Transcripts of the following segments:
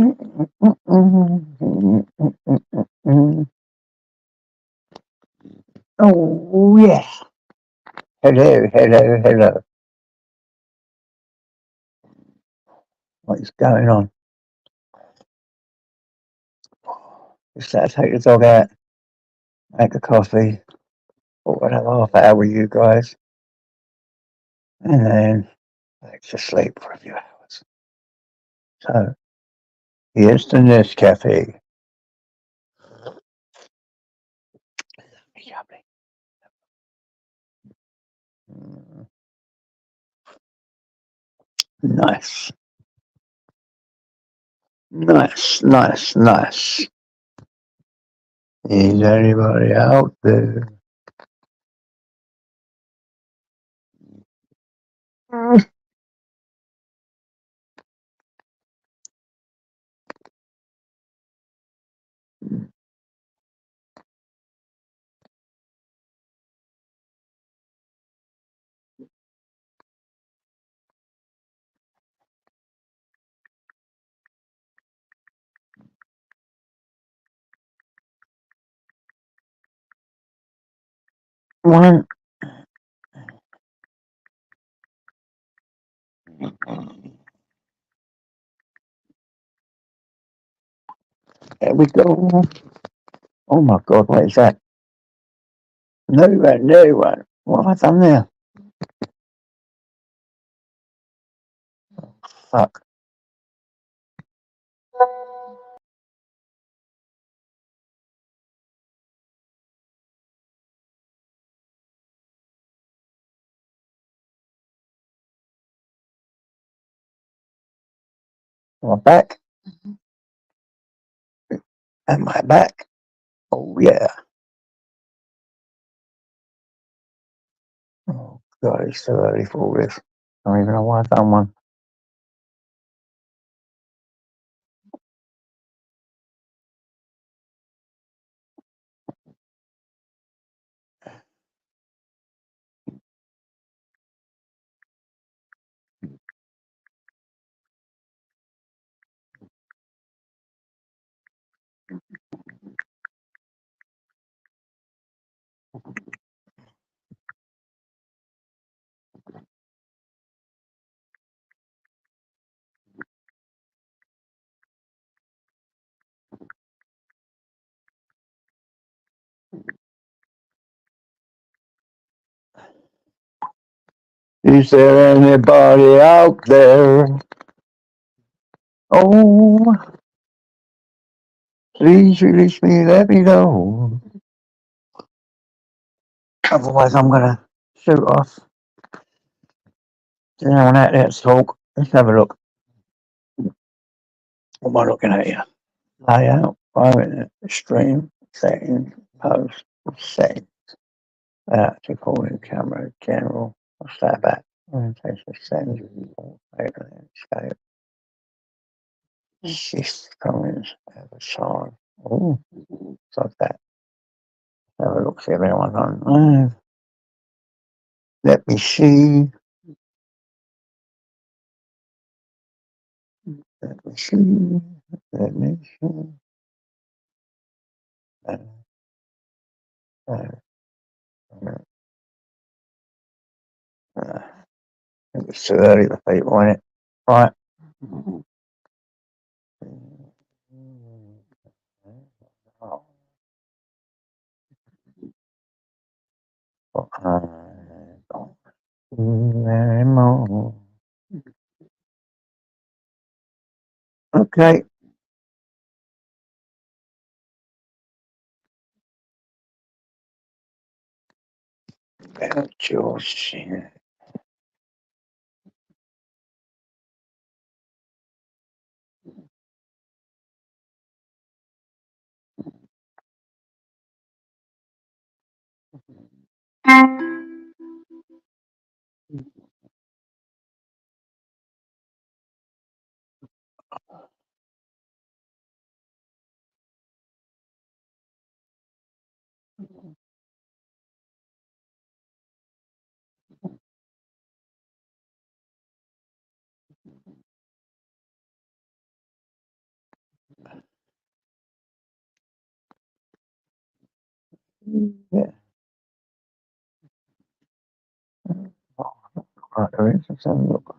Oh, yeah. Hello, hello, hello. What is going on? Just had to take the dog out, make a coffee. Thought I'd have half hour with you guys. And then back to sleep for a few hours. So, here's the Nescafe. Lovely. Nice. Nice, nice, nice. Is anybody out there? One. There we go. Oh my god, what is that? No one, no one. What have I done there? Fuck. Am I back? Am I back? Oh yeah. Oh god, it's too early for all this. I don't even know why I've done one. Is there anybody out there? Oh, please release me, let me know. Otherwise, I'm gonna shoot off. There's no one out there to talk. Let's have a look. What am I looking at here? Layout, private stream, settings, post, settings, recording camera, general. What's that about? Orientation settings, landscape, shift comments, avatar. Oh, like that. Have a look, see if anyone's on. Let me see. Let me see. Let me see. Uh, uh, it's too early for people, ain't it? Right. Okay. George. Yeah. Oh, right, there is. Let's have a look.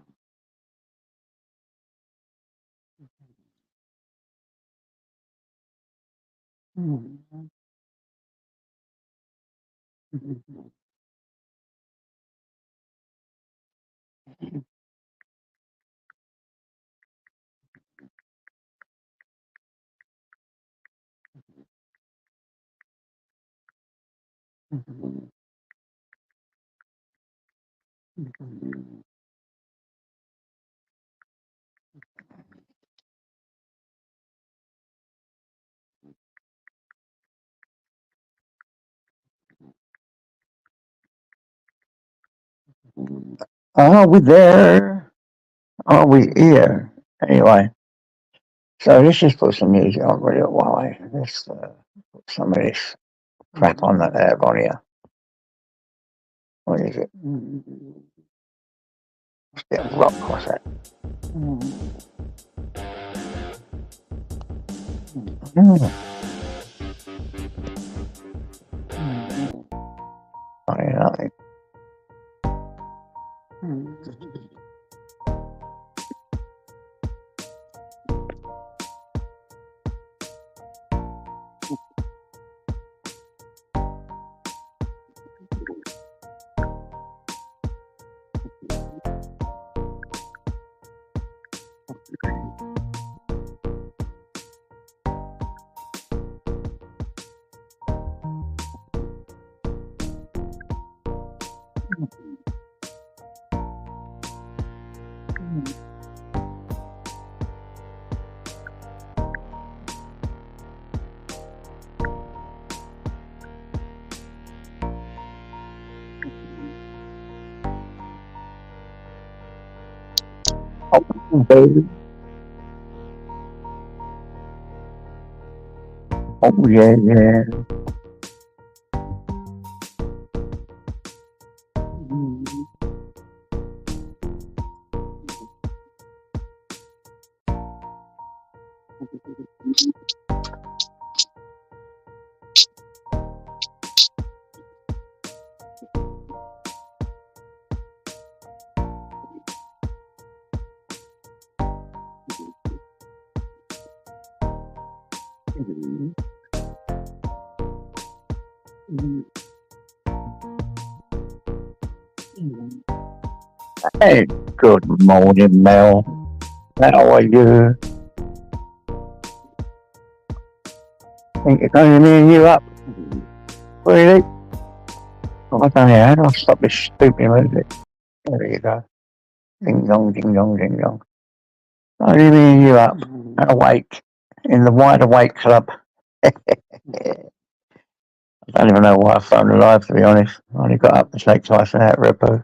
Are we there? Are we here? Anyway, so let's just put some music on really while let's put some of this crap on that they have on here. What is it? It's a bit of rock, what's that? Mm. Funny nothing. Oh, baby. Oh, yeah, yeah. Hey, good morning, Mel. How are you? Think it's only me and you up? Really? Oh, I don't know. How do I stop this stupid music? There you go. Ding dong, ding dong, ding dong. Only me and you up. Awake. In the wide awake club. I don't even know why I phoned alive, to be honest. I only got up to take Tyson out for a poo.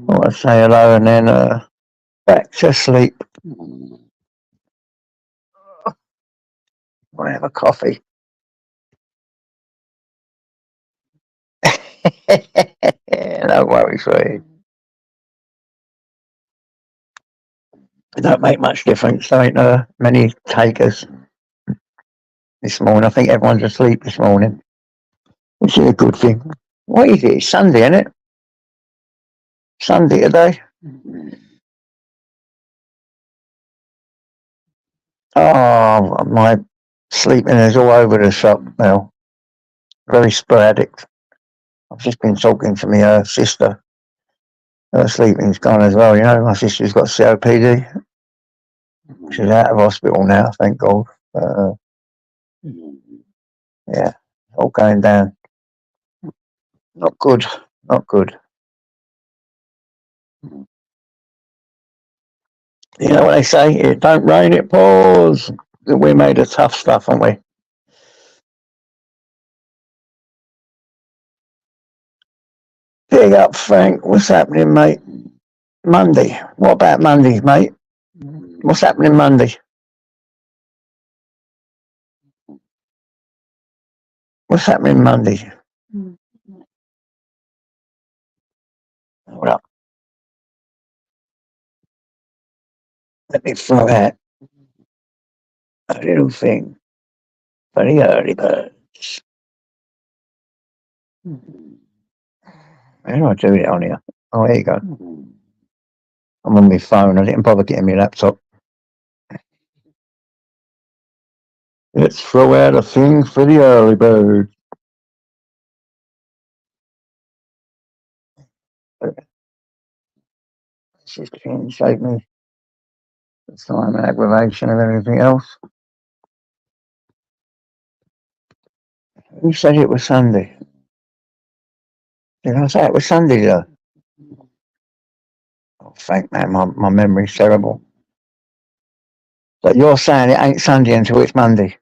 Thought I'd say hello and then back to sleep. Want to have a coffee? No worries, sweetie. It don't make much difference. There ain't many takers this morning. I think everyone's asleep this morning, which is a good thing. What is it? It's Sunday, isn't it? Sunday today. Oh, my sleeping is all over the shop now. Very sporadic. I've just been talking to my sister. Her sleeping's gone as well. You know, my sister's got COPD. She's out of hospital now, thank God. Uh, yeah, all going down. Not good. Not good. You know what they say? It don't rain, it pours. We made of tough stuff, haven't we? Big up, Frank. What's happening, mate? Monday. What about Monday, mate? What's happening Monday? What's happening Monday? Hold up. Let me throw that. a little thing for the early birds. How do I do it on here? Oh, there you go. I'm on my phone. I didn't bother getting my laptop. Let's throw out a thing for the early birds. This is clean, save me the time and aggravation of everything else. Who said it was Sunday? Did I say it was Sunday though? Oh, thank man, my memory's terrible. But you're saying it ain't Sunday until it's Monday.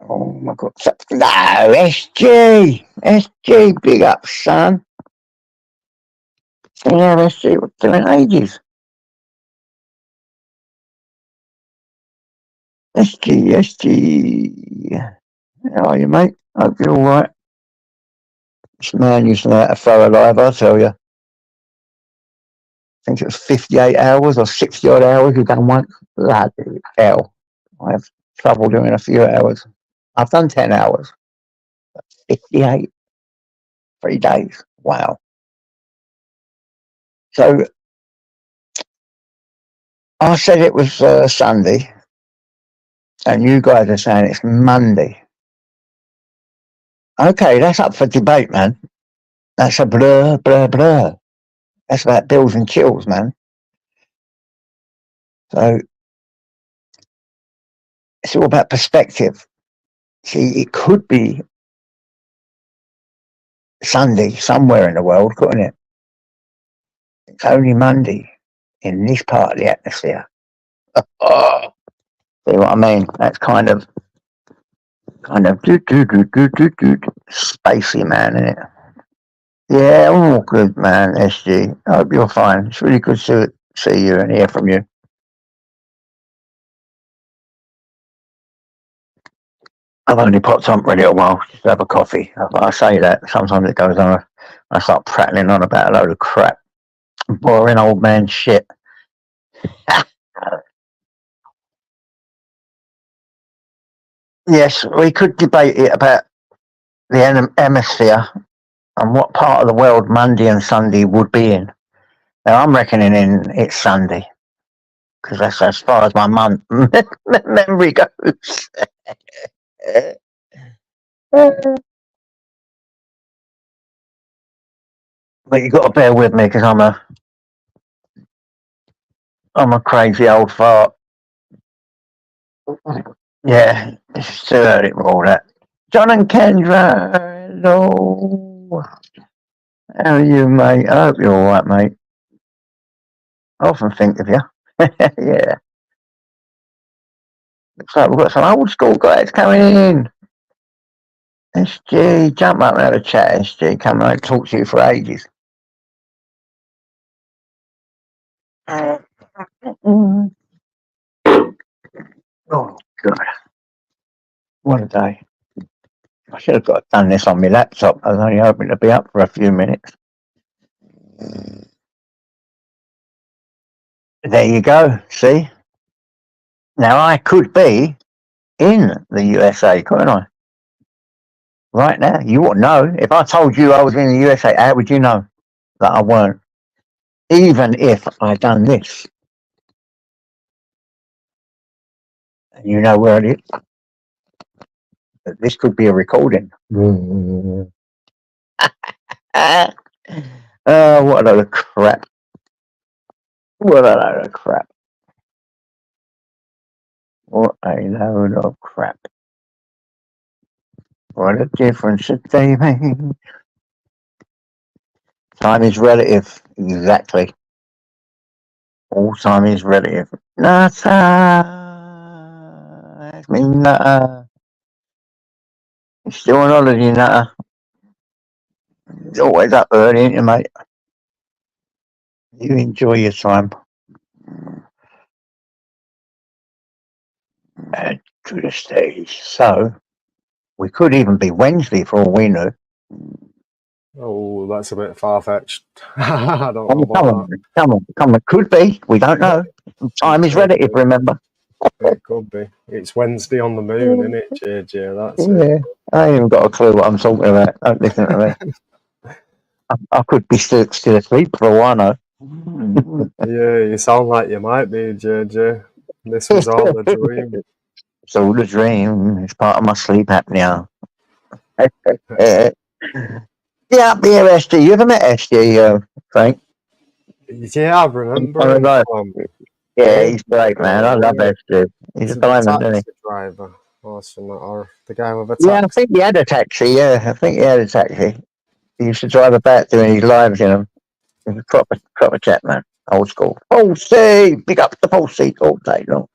Oh my God. No, SG, big up, son. Yeah, SG, what's doing ages? SG. How are you, mate? Hope you're alright. This man used to know how to throw a live, I tell you. I think it was 58 hours or 60 odd hours we've done once. Bloody hell. I have trouble doing a few hours. I've done 10 hours. 58, 3 days. Wow. So I said it was Sunday, and you guys are saying it's Monday. Okay, that's up for debate, man. That's a blur, blur, blur. That's about bills and chills, man. So it's all about perspective. See, it could be Sunday somewhere in the world, couldn't it? It's only Monday in this part of the atmosphere. Oh, see what I mean? That's kind of spacey, man, isn't it? Yeah, all good, man. SG, I hope you're fine. It's really good to see you and hear from you. I've only popped on for a little while just to have a coffee. I say that sometimes it goes on. I start prattling on about a load of crap, boring old man shit. Yes, we could debate it about the hemisphere and what part of the world Monday and Sunday would be in. Now I'm reckoning in it's Sunday because that's as far as my memory goes. But you got to bear with me because I'm a crazy old fart. Yeah, it's too early for all that. John and Kendra, hello. How are you, mate? I hope you're all right, mate. I often think of you. Yeah. Looks like we've got some old school guys coming in. SG, jump up and have a chat, SG. Come on, talk to you for ages. Oh, God. What a day. I should have done this on my laptop. I was only hoping to be up for a few minutes. There you go. See? Now I could be in the USA, couldn't I? Right now, you wouldn't know. If I told you I was in the USA, how would you know that I weren't? Even if I'd done this. And you know where it is? This could be a recording. Oh, what a load of crap. What a load of crap. What a load of crap. What a difference a day makes. Time is relative. Exactly. All time is relative. Nutter. That's me, nutter. You're still on holiday, nutter. It's always up early, ain't you, mate? You enjoy your time. Add to the stage. So, we could even be Wednesday for all we know. Oh, that's a bit far-fetched. I don't know Come about on, come on, come on. Could be. We don't know. that. Time It is could relative, be. remember? It could be. It's Wednesday on the moon, isn't it, JJ? That's it. Yeah. I ain't even got a clue what I'm talking about. Don't listen to me. I could be still asleep for all I know. Yeah, you sound like you might be, JJ. This was all a dream. It's all a dream. It's part of my sleep apnea. Yeah, up here, SG. You ever met SG, Frank? Yeah, I remember him Yeah, from he's ages great, man. ago, I love wasn't it? SG. He's Is a it the diamond, isn't he? taxi driver or something, or the guy with a Yeah, I taxi? think he had a taxi. Yeah, I think he had a taxi. He used to drive about doing his lives in them. He's a proper chap, man. Old school. Pulsey! Pick up the pulsey all day long.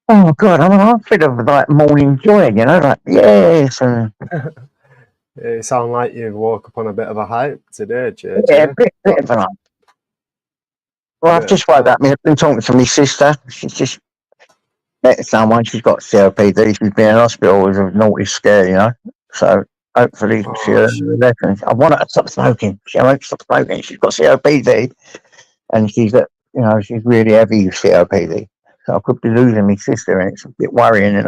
Oh, God, I'm fit of like morning joy, like, yes, and Yeah, you sound like you woke up on a bit of a hype today, yeah, JJ. bit of an eye. Well, I've Bit of just woke fun. up. I've been talking to my sister. She's just met someone. She's got COPD. She's been in hospital with a naughty scare. So hopefully Oh, she'll listen. I want her to stop smoking. She won't stop smoking. She's got COPD, and she's really heavy with COPD. So I could be losing my sister, and it's a bit worrying.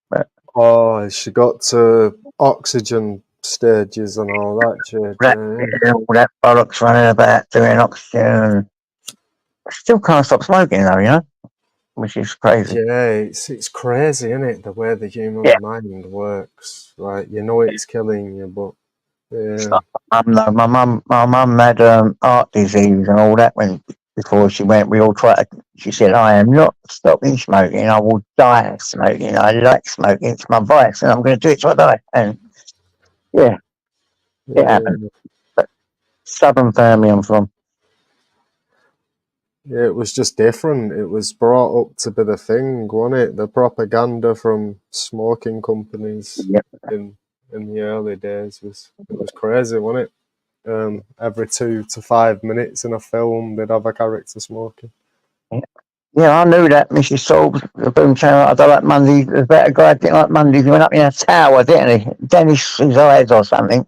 But oh, she got to oxygen stages and all that, that, JJ. all that bollocks running about doing oxygen, I still can't stop smoking though, which is crazy. Yeah, it's crazy, isn't it? The way the Yeah. human mind works. Like you know it's killing you, but yeah, My mum had heart disease and all that when before she went. We all tried. She said, "I am not stopping smoking. I will die of smoking. I like smoking. It's my vice, and I'm going to do it till I die." And yeah, it happened. yeah, But Southern family I'm from. yeah. It was just different. It was brought up to be the thing, wasn't it? The propaganda from smoking companies Yeah, in the early days was crazy, wasn't it? Every 2 to 5 minutes in a film, they'd have a character smoking. yeah, I knew that. Mrs. Solves, the boom channel. I don't like Mondays. There's that guy didn't like Mondays. He went up in a tower, didn't he? Dennis his eyes or something,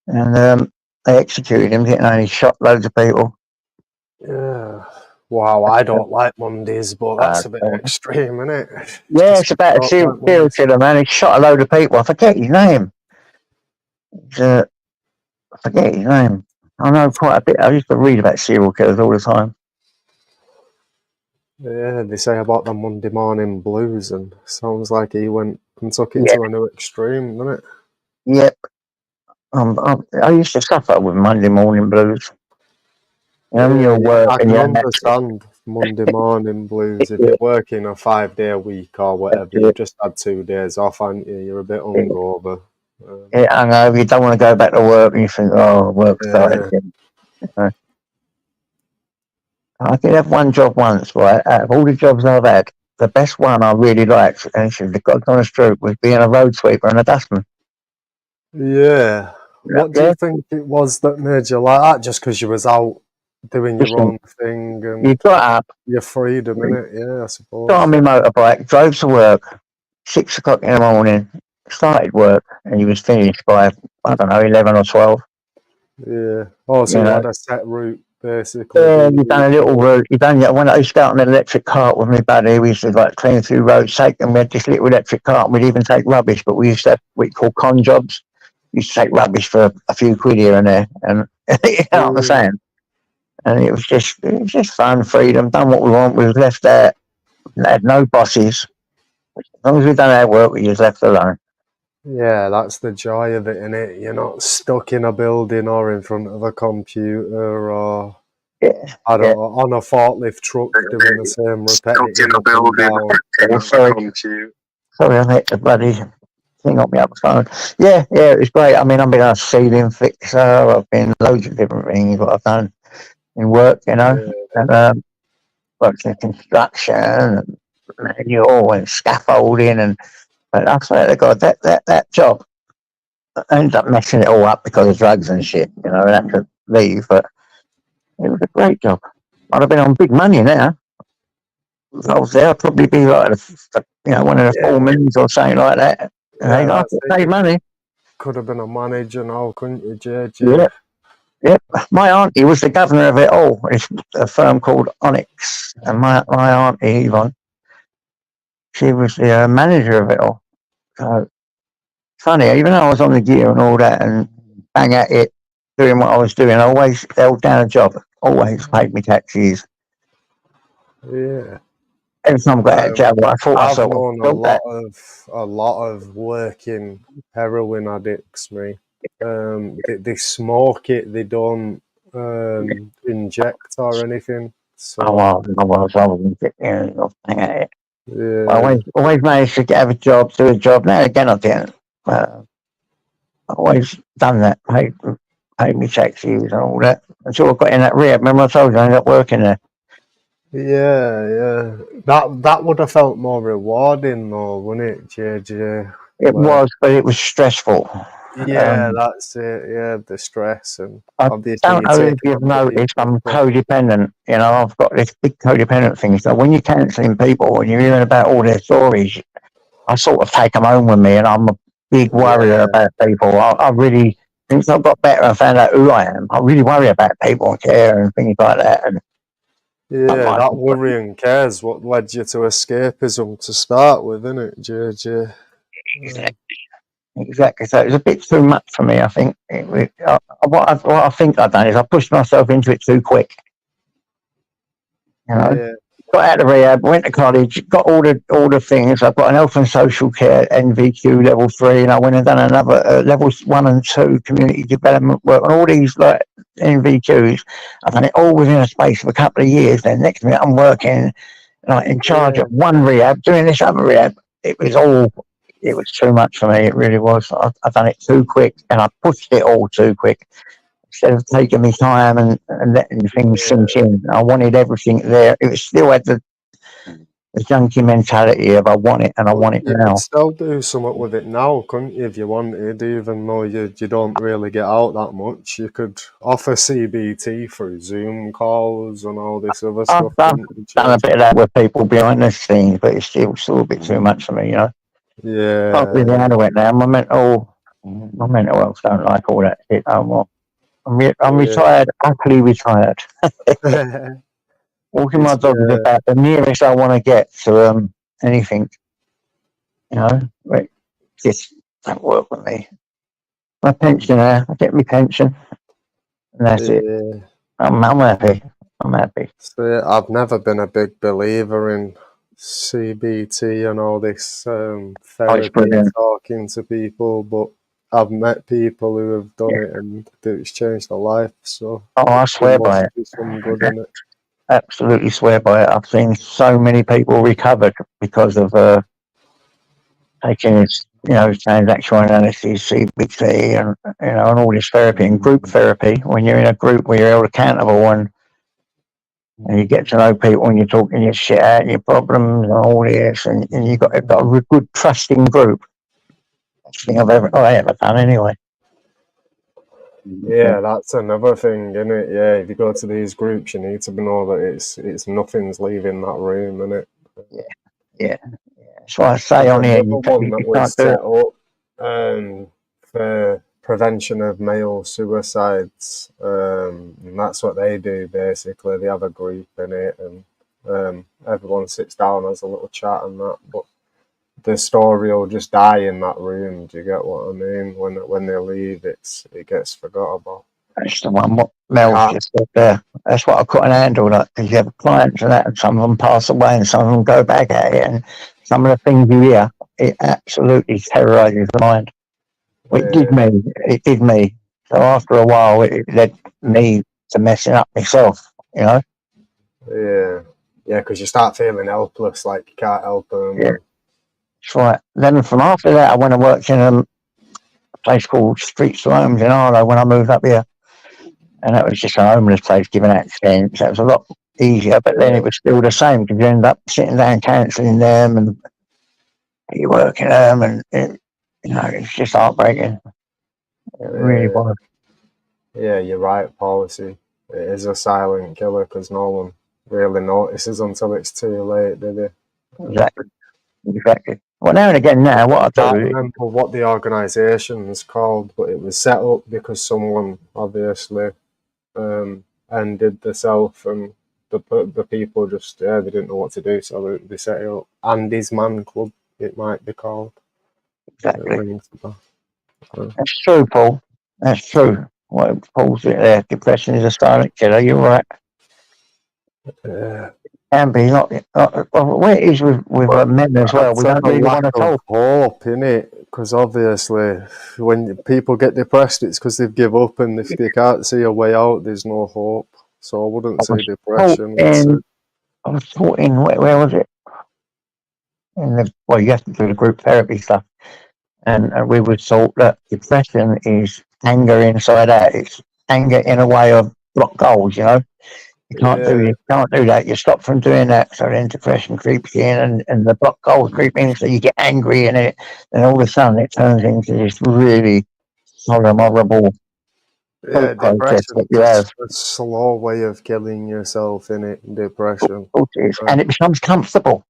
and they executed him, didn't they? And he shot loads of people. Yeah. Wow, I don't like Mondays, but Uh, that's a bit extreme, isn't it? Yeah, Just it's about a don't serial like Mondays. killer, man. He shot a load of people. I forget his name. I forget his name. I know quite a bit. I used to read about serial killers all the time. Yeah, they say about the Monday morning blues, and sounds like he went and took it Yeah, to a new extreme, doesn't it? yep. I used to suffer with Monday morning blues. When Yeah, you're I working, can yeah, understand Monday morning blues. If yeah, you're working a 5 day week or that's whatever, you've it. just had 2 days off, aren't you? You're a bit hungover. Yeah, I know. You don't want to go back to work, and you think, "Oh, work started Yeah, again." Uh, I did have one job once, right? Out of all the jobs I've had, the best one I really liked, and it's the God's honest truth, was being a road sweeper and a dustman. yeah. What do Yeah, you think it was that made you like that? Just because you was out doing your listen, own thing you and got up, your freedom in it? Yeah, I got on suppose. my motorbike, drove to work, 6 o'clock in the morning, started work, and you was finished by, I don't know, 11 or 12. Yeah. Oh, so You you know, had a set route basically yeah, that you you done a used to little do. route. You done, when I used to go out on an electric cart with my buddy, we used to like clean through roads, and we had this little electric cart, and we'd even take rubbish, but we used to have what we call con jobs. We used to take rubbish for a few quid here and there, and you know what I'm Yeah. saying? And it was just fun, freedom, done what we want, we was left there, had no bosses. As long as we done our work, we was left alone. Yeah, that's the joy of it, innit? You're not stuck in a building or in front of a computer or Yeah, I don't yeah. know, on a forklift truck doing the same Stuck in repetitive a up and building. down. Yeah, sorry, I hit the bloody thing on my other phone. Yeah, it was great. I mean, I've been a ceiling fixer. I've been loads of different things what I've done in work, Yeah, and worked in construction and manual and scaffolding, and but I swear to God, that job, I ended up messing it all up because of drugs and shit. I had to leave, but it was a great job. I'd have been on big money now. If I was there, I'd probably be like, one of the yeah, foremen or something like that. And yeah, I that's could it. save money. could have been a manager now, couldn't you, JJ? Yep, yep. My auntie was the governor of it all. It's a firm called Onyx, and my auntie Yvonne, she was the manager of it all. So funny, even though I was on the gear and all that, and bang at it, doing what I was doing, I always held down a job. Always paid me taxis. Yeah. Every time I got out of jail, I thought I I've sort of known built that. a lot of working heroin addicts, me. They smoke it, they don't inject or anything. So I wasn't getting bang at it. I yeah, always managed to have a job, do a job. Now and again, I didn't. I always done that. Paid me taxis and all that until I got in that rehab. Remember I told you I ended up working there. yeah. That would have felt more rewarding, though, wouldn't it, JJ? It Like, was, but it was stressful. yeah, Um, that's it. Yeah, the stress, and I obviously don't you're know if taking you've on other noticed people's I'm stuff. codependent. You know, I've got this big codependent thing. So when you're counselling people and you're hearing about all their stories, I sort of take them home with me, and I'm a big worrier Yeah, about people. I really, since I've got better and found out who I am, I really worry about people and care and things like that. And I yeah. might, That worry and cares what led you to escapism to start with, isn't it, JJ? exactly. So it was a bit too much for me. I think what I think I've done is I pushed myself into it too quick. You know, Yeah, got out of rehab, went to college, got all the things. I've got an health and social care NVQ level 3, and I went and done another levels 1 and 2 community development work, and all these like NVQs. I've done it all within a space of a couple of years. Then next minute I'm working like in charge yeah, of one rehab, doing this other rehab. It was all. It was too much for me. It really was. I've done it too quick, and I pushed it all too quick instead of taking my time and letting things sink yeah. in. I wanted everything there. It was still had the junkie mentality of I want it and I But want it you could now. still do something with it now, couldn't you, if you wanted, even though you don't really get out that much. You could offer CBT through Zoom calls and all this other I've stuff, done, couldn't you, done a JJ? bit of that with people behind the scenes, but it's still a bit too much for me, you know. Can't really Yeah, handle it now. My mental health don't like all that shit no more. I'm yeah. retired, happily retired. Walking my It's dog is about the nearest I want to get to anything, you know. It just don't work for me. My pensioner, I get my pension, and that's it. yeah. I'm happy. I'm happy. So I've never been a big believer in CBT and all this Oh, it's therapy, brilliant. talking to people, but I've met people who have done Yeah. it and it's changed their life. So Oh, I there swear by must it. be some good in it. Absolutely swear by it. I've seen so many people recovered because of taking this, transactional analysis, CBT, and and all this therapy and group therapy. When you're in a group where you're held accountable and you get to know people and you're talking your shit out, your problems and all this, and you've got a good trusting group. Best thing I ever done anyway. Yeah, that's another thing, isn't it? Yeah, if you go to these groups, you need to know that it's nothing's leaving that room, innit? Yeah, yeah. That's why I say There's on here, another you one can't, that you was can't do set it. up for prevention of male suicides. And that's what they do basically. They have a group in it, and everyone sits down, has a little chat and that. But the story will just die in that room. Do you get what I mean? When they leave, it gets forgot about. That's the one what You Mel's can't. just said there. That's what I couldn't handle. Like, because you have clients and that, and some of them pass away, and some of them go back at it, and some of the things you hear, it absolutely terrorises the mind. Well, it did Uh, me. It did me. So after a while, it led me to messing up myself. You know. yeah, yeah, because you start feeling helpless, like you can't help them. Yeah. And That's right. Then from after that, I went and worked in a place called Streets to Homes in Arlo when I moved up here, and that was just a homeless place giving out stamps. That was a lot easier, but then it was still the same because you end up sitting down cancelling them and you working them, and it's just heartbreaking. It really uh, was. yeah, you're right, policy. It is a silent killer because no one really notices until it's too late, do they? Exactly. Exactly. Well, now and again, now what I Can't do, remember what the organisation's called, but it was set up because someone obviously ended the self, and the people just they didn't know what to do, so they set it up. Andy's Man Club, it might be called. It exactly. rings a bell. That's true, Paul. That's true. What Paul's it there. Depression is a silent killer. You're right. Yeah. Can be well, where it is with men as well. I'd We say don't a really lack want to of talk. hope in it, because obviously when people get depressed, it's because they've give up, and if they can't see a way out, there's no hope. So I wouldn't I say was taught depression. I'd say in. I was taught in where was it? Well, you have to do the group therapy stuff, and we were taught that depression is anger inside out. It's anger in a way of block goals. You know, yeah, you can't do that. You stop from doing that, so then depression creeps in, and the block goals creep in, so you get angry, and then all of a sudden it turns into this really horrible yeah. thought process Depression that you is have. a slow way of killing yourself. In it, depression. And Um, it becomes comfortable.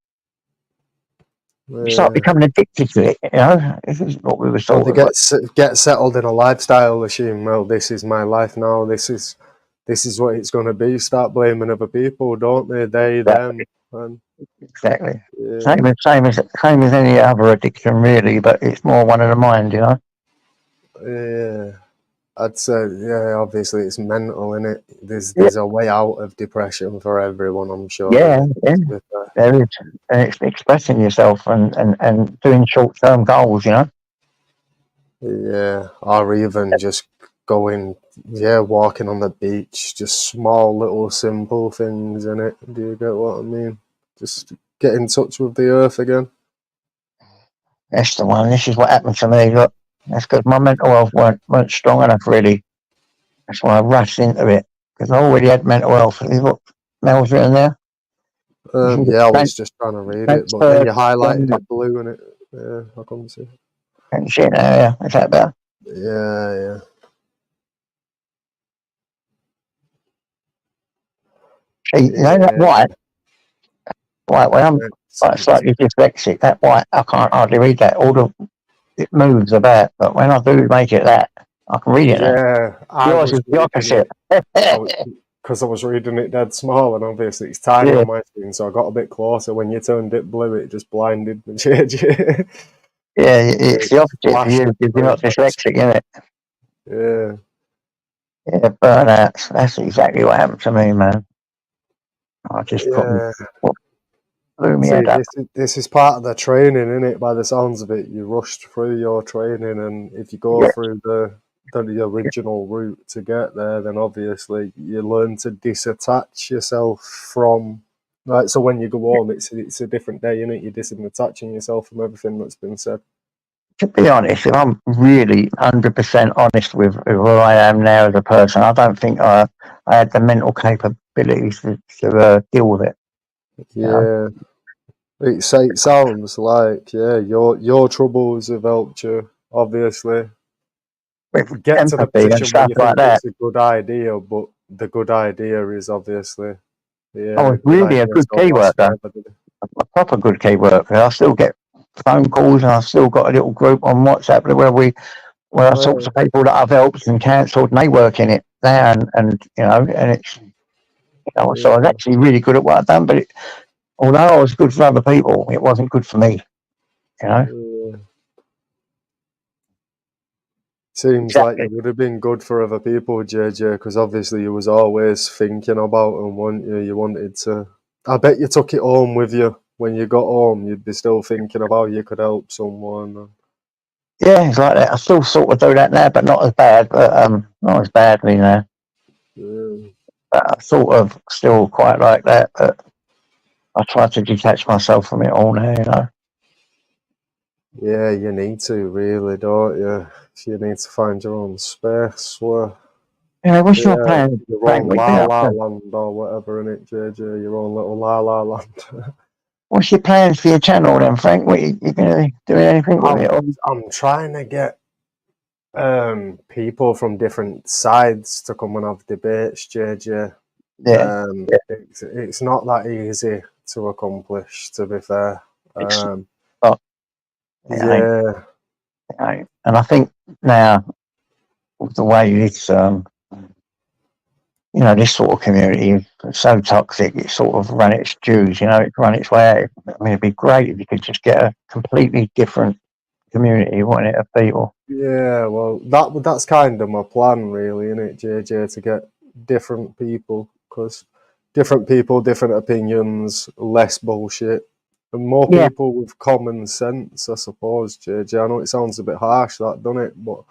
You start yeah. becoming addicted to it. You know, this is what we were Or they taught. But get settled in a lifestyle, assume, well, this is my life now. This is what it's going to be. Start blaming other people, don't they? They, them, and exactly. yeah, Same as any other addiction, really. But it's more one of the mind. You know. yeah. I'd say, yeah. Obviously, it's mental, in it. Yeah. There's a way out of depression for everyone. I'm sure Yeah. there is. Yeah. With There is. And it's expressing yourself and doing short term goals. You know. yeah, or even just going, yeah, walking on the beach, just small little simple things in it. Do you get what I mean? Just get in touch with the earth again. That's the one. This is what happened to me. Look, that's because my mental health weren't strong enough, really. That's why I rushed into it because I already had mental health. See what Mel's written there? This is Yeah, I was just trying to read it, but then transferred you highlighted from it blue in it. Yeah, I couldn't see. shit. Yeah, is that better? Yeah, yeah, See, you know that yeah. white. When I'm Makes like sense. slightly dyslexic, that white I can't hardly read that. It moves about, but when I do make it that, I can read it now. Yeah, I Yours was is the reading opposite. it. I because I was reading it dead small, and obviously it's tiny Yeah, on my screen, so I got a bit closer. When you turned it blue, it just blinded the JJ. yeah, It it's the opposite for flashed you up because the you're not refresh. dyslexic, isn't it? Yeah, Yeah, burnouts. That's exactly what happened to me, man. I just couldn't. yeah. What blew me See, head up. this is part of the training, isn't it? By the sounds of it, you rushed through your training, and if you go Yeah, through the original route to get there, then obviously you learn to disattach yourself from. Like, so when you go home, it's a different day, isn't it? You're disattaching yourself from everything that's been said. to be honest, if I'm really 100% honest with who I am now as a person, I don't think I had the mental capabilities to deal with it. You know, Yeah, it sounds like, yeah, your troubles have helped you. Obviously, with get to the empathy and position where stuff you like think that. it's a good idea, but the good idea is obviously, I yeah, was good really a ideas good don't key last worker, forever, do they? a proper good key worker. I still get phone calls, and I've still got a little group on WhatsApp where I talk Oh, to people that I've helped and cancelled, and they work in it now, and and it's so I was yeah, actually really good at what I've done. But although I was good for other people, it wasn't good for me. You know, yeah. Seems like exactly. you would have been good for other people, JJ, because obviously you was always thinking about them, weren't you? You wanted to. I bet you took it home with you. When you got home, you'd be still thinking of how you could help someone. Yeah, it's like that. I still sort of do that now, but not as bad. But not as badly now. Yeah. But I sort of still quite like that. But I try to detach myself from it all now. You know. Yeah, you need to, really, don't you? You need to find your own space where, Yeah. What's your yeah, plan, your Frank? own What you been la up la to? land or whatever in it, JJ, your own little la la land. What's your plans for your channel then, Frank? What you gonna doing anything with it? I'm I'm trying to get people from different sides to come and have debates, JJ. Yeah. It's not that easy to accomplish, to be fair. It's Um, not. Yeah, And I think now, with the way it's, this sort of community is so toxic, it's sort of run its dues, it's run its way out. I mean, it'd be great if you could just get a completely different community, wouldn't it, of people? yeah. Well, that's kind of my plan, really, isn't it, JJ, to get different people, because different people, different opinions, less bullshit, and more Yeah, people with common sense, I suppose, JJ. I know it sounds a bit harsh, that, doesn't it? But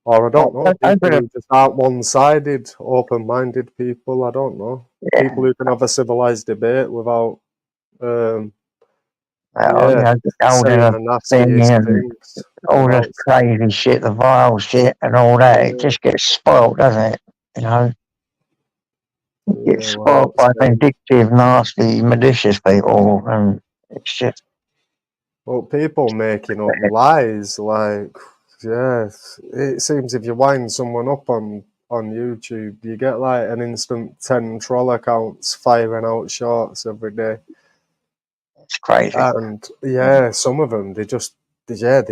or I don't know, people who just aren't one-sided, open-minded people. I don't know, people who can have a civilized debate without, just holding saying a the thing nastiest and things all this about. crazy shit, the vile shit and all that. It Yeah, just gets spoiled, doesn't it? It gets yeah. Well, spoiled by vindictive, nasty, malicious people, and it's just people making up lies, like, yeah, it seems if you wind someone up on YouTube, you get like an instant 10 troll accounts firing out shorts every day. it's crazy. And yeah, some of them, they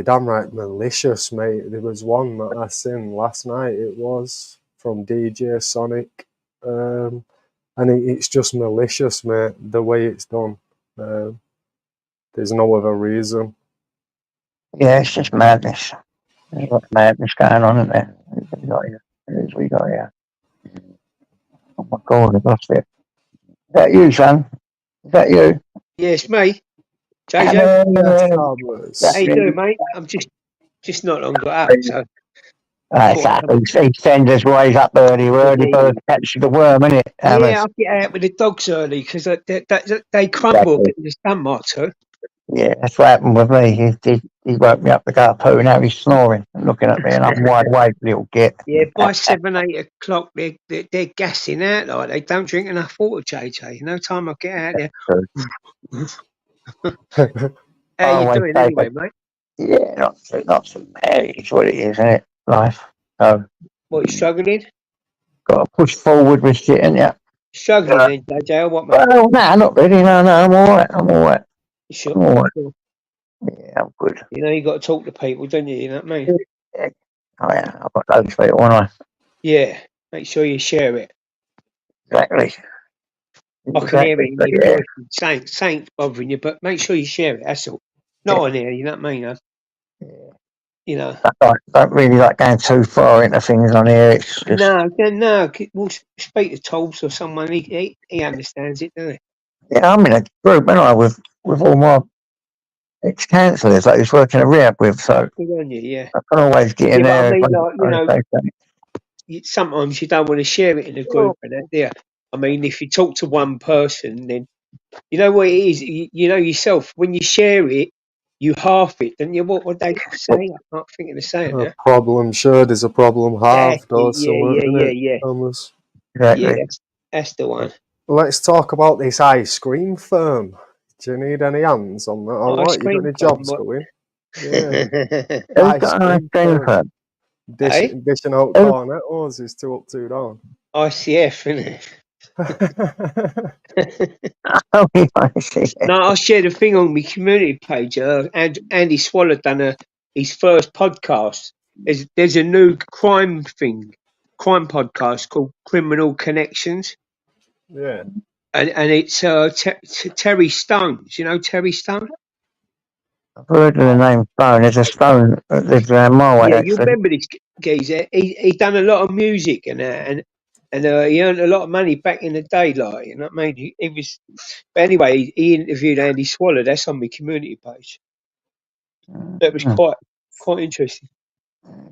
downright malicious, mate. There was one that I seen last night. It was from DJ Sonic, and it's just malicious, mate. The way it's done, there's no other reason. Yeah, it's just madness. There's a lot of madness going on, isn't there? We got here. Oh my God, I've lost it. Is that you, son? Is that you? Yes, me. JJ, Yes, how you doing, mate? I'm just not long got up, so He sends us ways up early. Early bird catches the worm, innit? yeah, I'll get out with the dogs early because they crumble getting the sun marks. Yeah, that's what happened with me. He woke me up to go poo, and now he's snoring and looking at me, and I'm wide awake, little git. Yeah, by 7, 8 o'clock, they're gassing out like they don't drink enough water, JJ. No time I get out there. How you doing anyway, mate? Yeah, not so bad. It's what it is, isn't it? Life. So, What, you struggling? got to push forward with shit, ain't you? Struggling then, JJ, or what, mate? Well, no, not really. No, I'm all right. You sure? I'm all right. Yeah, I'm good. You know, you got to talk to people, don't you? You know what I mean? Yeah. Oh, yeah, I've got those people, haven't I? Yeah, make sure you share it. Exactly. I can hear it in your voice. Saints bothering you, but make sure you share it. That's all. Not on here, you know what I mean? You know. I don't really like going too far into things on here. It's just No. We'll speak to Tolls or someone. He understands it, doesn't he? yeah. I'm in a group, and with all my ex-counsellors that I was working a rehab with, so Good on you, yeah. I can always get in there. But I mean, sometimes you don't want to share it in a group, and that, do you? I mean, if you talk to one person, then you know what it is. You know yourself when you share it, you half it, don't you? What would they say? I can't think of the saying A now. problem shared is a problem halved, or something, isn't it, Yeah. Thomas? Yeah, that's the one. Let's talk about this ice cream firm. Do you need any hands on that? Or what? You got any jobs going? Yeah. Who's got an ice cream firm? Dishing out cornettos is 2 up, 2 down. ICF, isn't it? Oh, ICF. No, I shared a thing on my community page, and Andy Swaller done his first podcast. There's a new crime podcast called Criminal Connections. Yeah. And it's Terry Stone. Do you know Terry Stone? I've heard of the name Stone. There's a Stone that lives around my way, Yeah, actually. you remember this geezer? He done a lot of music and he earned a lot of money back in the day, like, you know what I mean? He was, but anyway, he interviewed Andy Swaller. That's on my community page. That was quite interesting.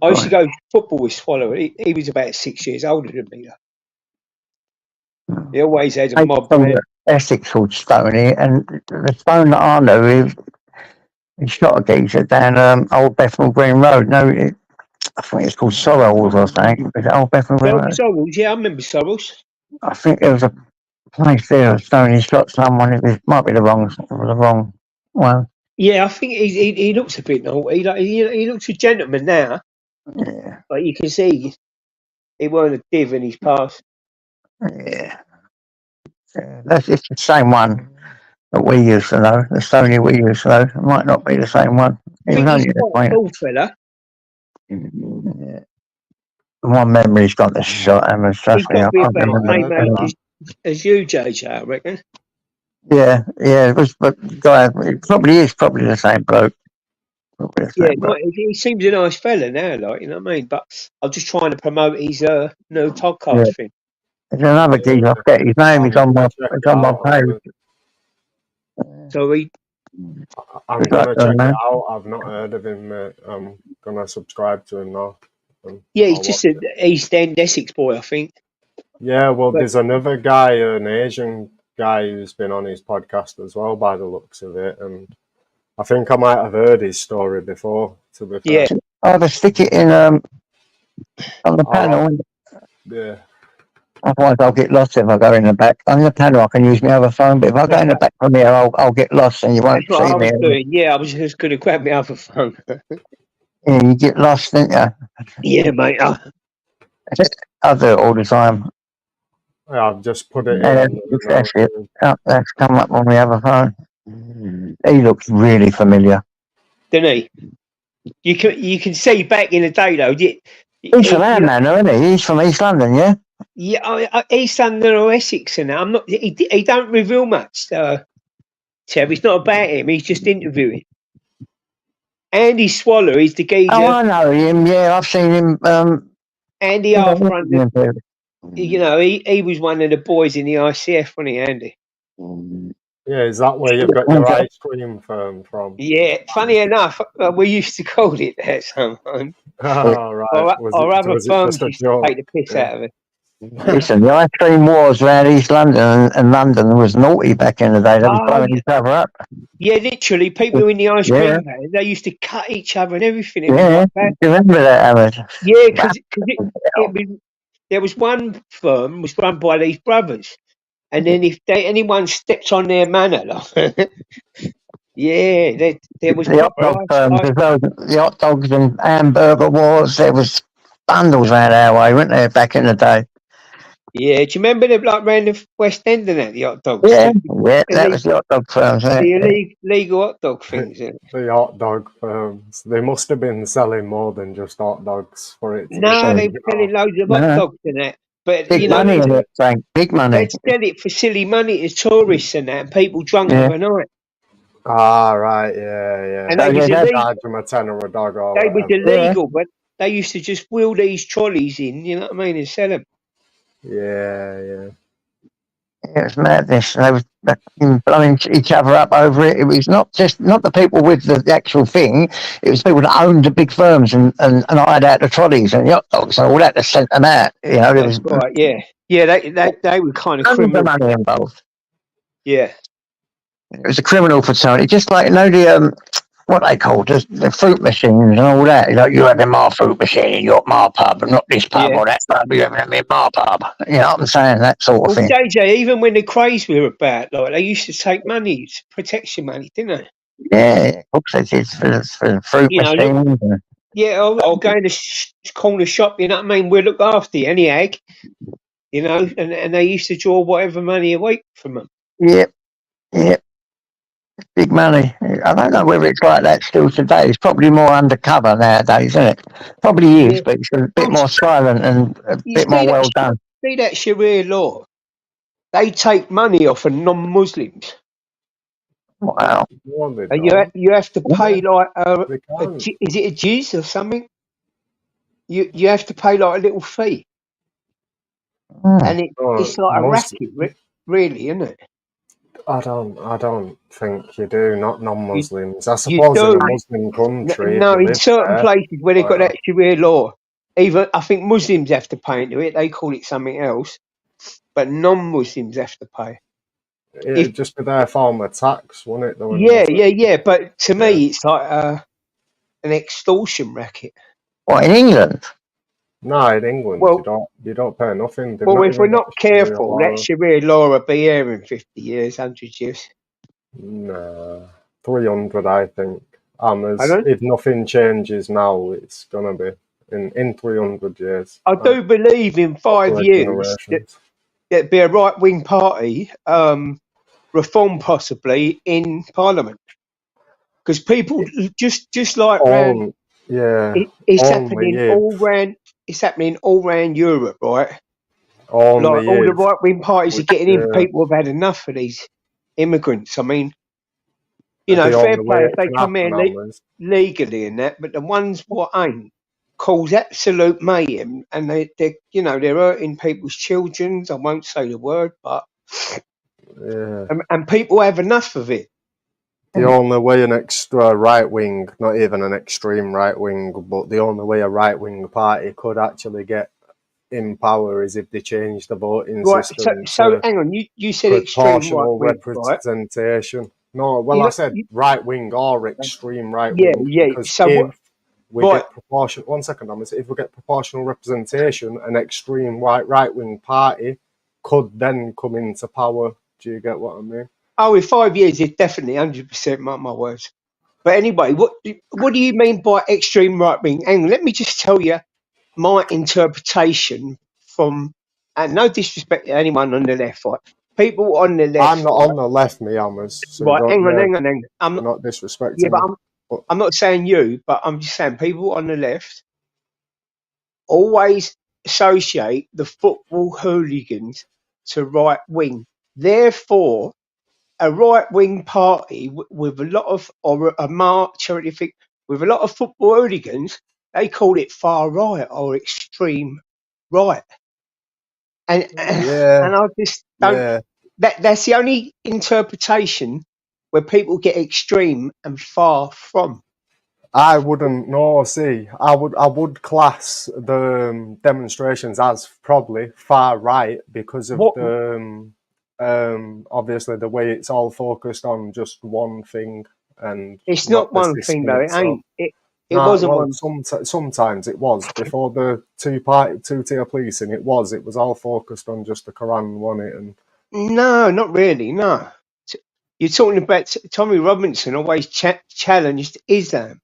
I used to go football with Swaller. He was about 6 years older than me, though. He always had a mob. Essex called Stoney, and the Stone that I know, he shot a geezer down Old Bethnal Green Road. No, I think it's called Sorrells or something. Is it Old Bethnal Green Road? Sorrells, yeah, I remember Sorrells. I think there was a place there of Stoney shot someone. Might be the wrong one. Yeah, I think he looks a bit naughty. He looks a gentleman now. Yeah. But you can see he weren't a div in his past. Yeah. It's the same one. that we used to know, the Sony we used to know. It might not be the same one. I It was think he's only the quite a point. tall fella. Yeah. My memory's got the shot, Emma. He's Trust me, got I to be can't about the remember. same age as you, JJ, I reckon. Yeah, it was, but guy, it probably is probably the same bloke. Probably the Yeah, same bloke. he seems a nice fella now, like, you know what I mean? But I'm just trying to promote his new Yeah. podcast thing. There's another geezer. I forget his name. I'm He's on gonna my, check it's it on my out. page. So he, I'm gonna check it out. I've not heard of him, mate. I'm gonna subscribe to him now. yeah, he's I'll just watch an it. East End Essex boy, I think. Yeah, well, But there's another guy, an Asian guy, who's been on his podcast as well, by the looks of it, and I think I might have heard his story before. To be yeah, fair, I'll just stick it in on the I'll panel. yeah. Otherwise, I'll get lost if I go in the back. On the panel, I can use my other phone, but if I go in the back from here, I'll get lost and you that's won't what see I me. was doing. Yeah, I was just going to grab my other phone. Yeah, you get lost, don't you? Yeah, mate. I do it all the time. Yeah, I've just put it And in now. that's it. Oh, that's come up on my other phone. He looks really familiar. Didn't he? You can see back in the day though. He's from our manor, isn't he? He's from East London, yeah? Yeah, East London or Essex, and I'm not. He don't reveal much. Tev, it's not about him. He's just interviewing. Andy Swaller is the geezer. Oh, I know him. Yeah, I've seen him. Andy Arthur, he was one of the boys in the ICF, wasn't he, Andy? Yeah, is that where you've got your ice cream firm from? Yeah, funny enough, we used to call it that sometimes. Oh, right. Or other firms just a used to joke? take the piss out of it. Listen, the ice cream wars around East London and London was naughty back in the day. They were blowing each other up. Yeah, literally, people in the ice cream van, they used to cut each other and everything. It was Yeah, like that. do you remember that, Howard? Yeah, because there was one firm was run by these brothers, and then if anyone stepped on their manor, like, yeah, there was The hot dog firms as well. The hot dogs and hamburger wars. There was bundles around our way, weren't there, back in the day? Yeah, do you remember them like around the West End and that, the hot dogs? Yeah, that was the hot dog firms. The illegal hot dog things. The hot dog firms. They must have been selling more than just hot dogs for it. No, they were selling loads of hot dogs and that. But big money in it, Frank. Big money. They'd sell it for silly money to tourists and that, and people drunk overnight. Ah, right, yeah. And they was illegal. Charge them a tenner a dog or They was whatever. illegal, but they used to just wheel these trolleys in, you know what I mean, and sell them. Yeah. It was madness. They were blowing each other up over it. It was not the people with the actual thing. It was people that owned the big firms and hired out the trolleys and the hot dogs and all that to send them out. You know, there was right. Yeah. They were kind of criminal. Money involved. Yeah. It was a criminal fraternity, just like the what they called the fruit machines and all that. Like you having my fruit machine in your my pub, and not this pub or that pub. You having them in my pub. You know what I'm saying? That sort of thing. JJ, even when the craze were about, like they used to take money, protection money, didn't they? Yeah, of course they did for the fruit machines. Yeah, I'll go in the corner shop. You know what I mean? We'll look after you, any egg. You know, and they used to draw whatever money a week from them. Yep. Big money. I don't know whether it's like that still today. It's probably more undercover nowadays, isn't it? Probably is, but it's a bit more silent and a bit more well done. See that Sharia law? They take money off of non-Muslims. Wow. And you have to pay like is it a Jews or something? You have to pay like a little fee, and it's like a racket, really, isn't it? I don't think you do. Not non-Muslims. I suppose in a Muslim country. No, in certain places where they've got that Sharia law, even I think Muslims have to pay into it. They call it something else, but non-Muslims have to pay. It'd just be their form of tax, wouldn't it? Yeah. But to me, it's like an extortion racket. What, in England? No, in England, you don't pay nothing. Well, if we're not careful, that Sharia law will be here in 50 years, 100 years. No, 300, I think. If nothing changes now, it's going to be in 300 years. I do believe in 5 years there'd be a right-wing party reform possibly in Parliament, because people just like round On, yeah, it's only happening if, all round. It's happening all round Europe, right? Like only all the if, right wing parties are which, getting in. People have had enough of these immigrants. I mean, the fair only way play if it they can come happen, here Hammers. legally and that, but the ones what ain't cause absolute mayhem, and they're hurting people's children. I won't say the word, but Yeah. and people have enough of it. The only way an extra right wing, not even an extreme right wing, but the only way a right wing party could actually get in power is if they change the voting Right. So system so to hang on. You said extreme right proportional wing, right? representation. No, well, You I know, said right wing or extreme right yeah, wing yeah. because So what? if we Right. get proportion, 1 second, if we get proportional representation, an extreme right wing party could then come into power. Do you get what I mean? Oh, in 5 years, it's definitely 100%. Mark my words. But anyway, what do you mean by extreme right wing? Hang on, let me just tell you my interpretation from, and no disrespect to anyone on the left, right? People on the I'm left, not right? on the left, me Hammers. So Right, don't, hang on, yeah, hang on, hang on. you're not Yeah, disrespecting but me. But I'm not saying you, but I'm just saying people on the left always associate the football hooligans to right wing. Therefore, a right wing party with a lot of, or a march or anything, with a lot of football hooligans, they call it far right or extreme right. And yeah, and I just don't. yeah. That's the only interpretation where people get extreme and far from. I wouldn't know. See, I would class the demonstrations as probably far right because of What? the obviously the way it's all focused on just one thing and It's not not the one thing system though. It itself. ain't. It Nah, wasn't well, one. sometimes it was before the two tier policing. It was all focused on just the Quran, wasn't it? And No, not really. No. You're talking about Tommy Robinson always challenged Islam.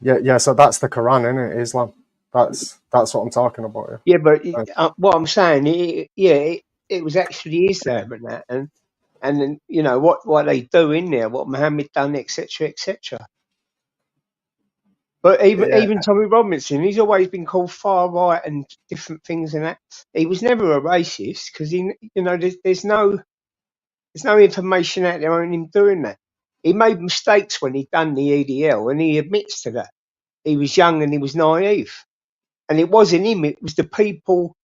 yeah, yeah. So that's the Quran, isn't it? Islam. That's what I'm talking about. Yeah, but Yeah. what I'm saying, it was actually Islam and that, and then what they do in there, what Muhammad done, etc., etc. But Yeah, even Tommy Robinson, he's always been called far right and different things and that. He was never a racist because there's no information out there on him doing that. He made mistakes when he done the EDL, and he admits to that. He was young and he was naive, and it wasn't him; it was the people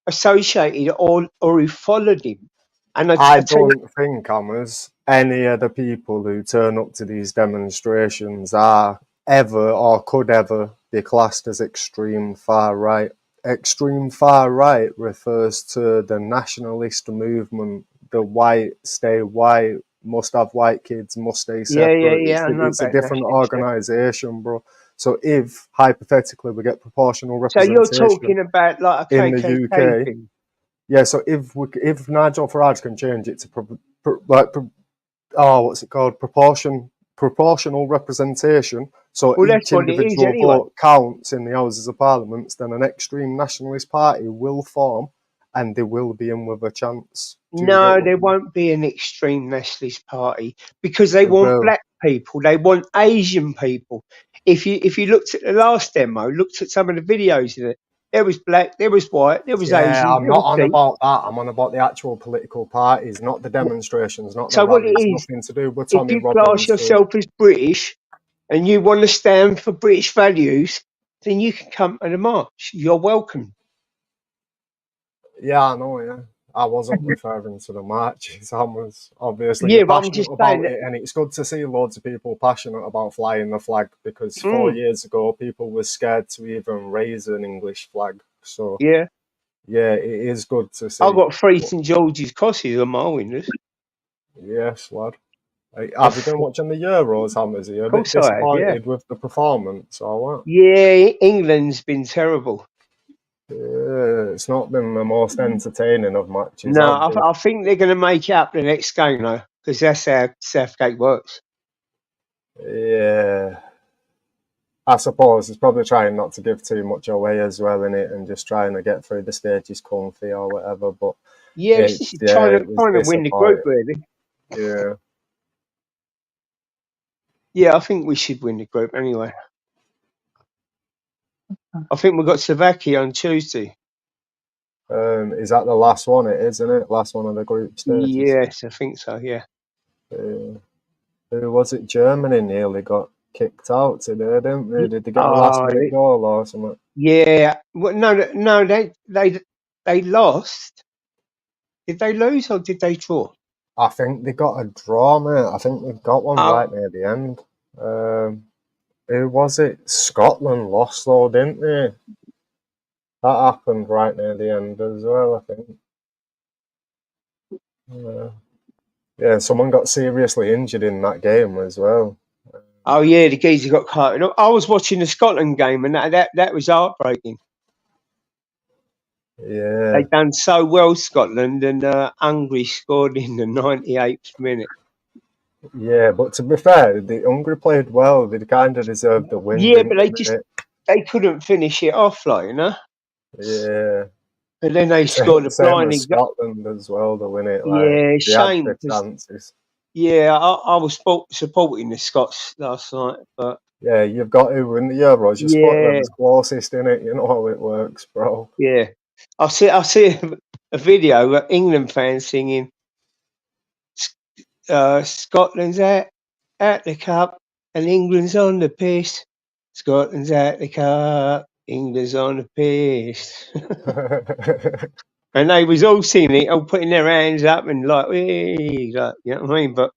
associated or who followed him. And I I tell you, don't think, Hammers, any of the people who turn up to these demonstrations are ever or could ever be classed as extreme far right. Extreme far right refers to the nationalist movement, the white, stay white, must have white kids, must stay separate. yeah, I know It's a about different nationalist. organisation, bro. So if, hypothetically, we get proportional So you're representation talking about like a in the KKK UK, thing? yeah, so if Nigel Farage can change it to what's it called, proportional representation, so Well, that's each what it is individual anyway. vote counts in the Houses of Parliament, then an extreme nationalist party will form, and they will be in with a chance. Do you get No, what there I mean? won't be an extreme nationalist party because they They want will. black people, they want Asian people. If you looked at the last demo, looked at some of the videos in it, there was black, there was white, there was Yeah, Asian, I'm there not was on Sikh. about that. I'm on about the actual political parties, not the demonstrations, not the So what it rallies, is, nothing to do with if Tommy you class Robinson. yourself as British and you want to stand for British values, then you can come to the march. You're welcome. Yeah, I know, yeah. I wasn't referring to the matches. I was obviously you're Yeah, but I'm passionate just saying about that. it, and it's good to see loads of people passionate about flying the flag because four Mm, years ago people were scared to even raise an English flag. So yeah, yeah, it is good to I've see. got three But, St George's crosses on my windows. yes, lad. Have you Of been watching the Euros, Hammers? Are you a bit course I have. Yeah, disappointed with the performance or what? yeah. England's been terrible. Yeah, it's not been the most entertaining of matches, No, have they? I think they're going to make it up the next game though, because that's how Southgate works. Yeah. I suppose it's probably trying not to give too much away as well in it and just trying to get through the stages comfy or whatever. But Yeah, it's just it was trying to win the group, really. Yeah. Yeah, I think we should win the group anyway. I think we've got Slovakia on Tuesday. Is that the last one? It is, isn't it? Last one of the group stages. Yes, I think so. Yeah. Who was it? Germany nearly got kicked out today, didn't they? Did they get the last minute goal or something? Yeah. Well, no, they lost. Did they lose or did they draw? I think they got a draw, mate. I think they got one right near the end. Who was it? Scotland lost though, didn't they? That happened right near the end as well, I think. Yeah, someone got seriously injured in that game as well. Oh yeah, the geezer got caught. I was watching the Scotland game, and that was heartbreaking. Yeah, they done so well, Scotland, and Hungary scored in the 98th minute. Yeah, but to be fair, the Hungary played well. They kind of deserved the win. Yeah, but they couldn't finish it off, like, you know. Yeah. But then they scored a blinding Scotland as well to win it. Like, shame. Yeah, I was supporting the Scots last night, but yeah, you've got to win the Euros. You're supporting them as closest in it. You know how it works, bro. Yeah, I see a video of England fans singing, "Scotland's out the cup and England's on the piss. Scotland's out the cup, England's on the piss." And they was all singing it, all putting their hands up and like, you know what I mean? But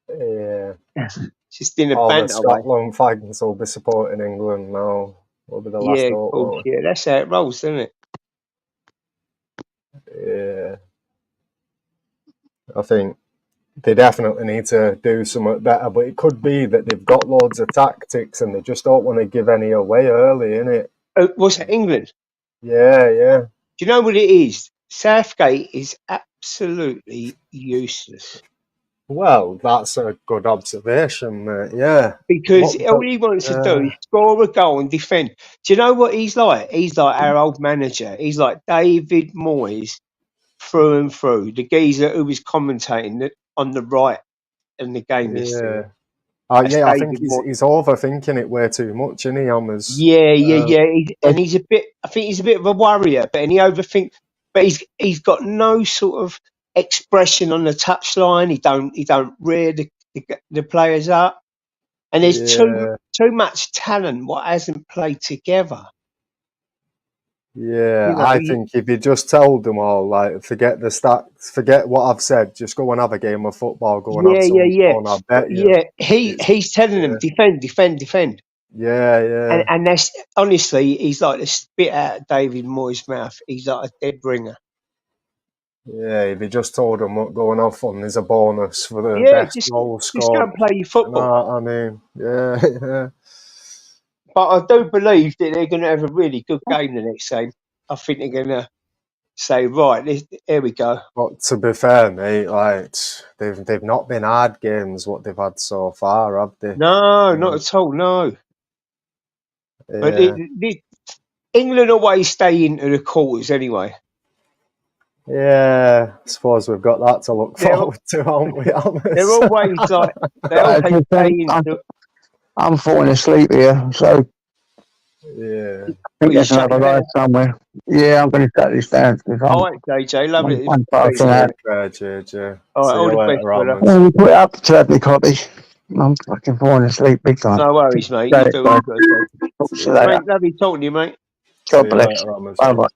yeah, just in a all banter the Scotland fans will be supporting England now. Will be the last hope. Yeah, that's how it rolls, isn't it? Yeah, I think they definitely need to do something better, but it could be that they've got loads of tactics and they just don't want to give any away early, innit? What's that, England? Yeah. Do you know what it is? Southgate is absolutely useless. Well, that's a good observation, mate. Yeah. Because all he wants to do is score a goal and defend. Do you know what he's like? He's like our old manager. He's like David Moyes through and through. The geezer who was commentating on the right in the game yesterday. I think he's overthinking it way too much, isn't he, Hammers? Yeah. And he's a bit. I think he's a bit of a worrier, but he overthinks. But he's got no sort of expression on the touchline. He don't rear the players up, and there's too much talent what hasn't played together. Yeah, I think if you just told them all, like, forget the stats, forget what I've said, just go and have a game of football, go and have some fun, I bet you. Yeah, he's telling them, defend. Yeah. And that's, honestly, he's like the spit out of David Moyes' mouth. He's like a dead ringer. Yeah, if you just told them what going off on, there's a bonus for the best goal scored. Just go and play your football. You know what I mean? Yeah. But I do believe that they're going to have a really good game the next game. I think they're going to say, right, here we go. But to be fair, mate, like they've not been hard games what they've had so far, have they? No, not at all. No. Yeah. But England always stay into the quarters anyway. Yeah, I suppose we've got that to look forward to, haven't we? They're always like they always stay into. I'm falling asleep here, so yeah. I think there's another ride somewhere. Yeah, I'm going to shut this down. All right, JJ, lovely. JJ. All right, all the best, brother. Yeah, we put it up to have me copy. I'm fucking falling asleep big time. No worries, mate. You do it good. Mate, lovely talking to you, mate. God bless. Bye-bye.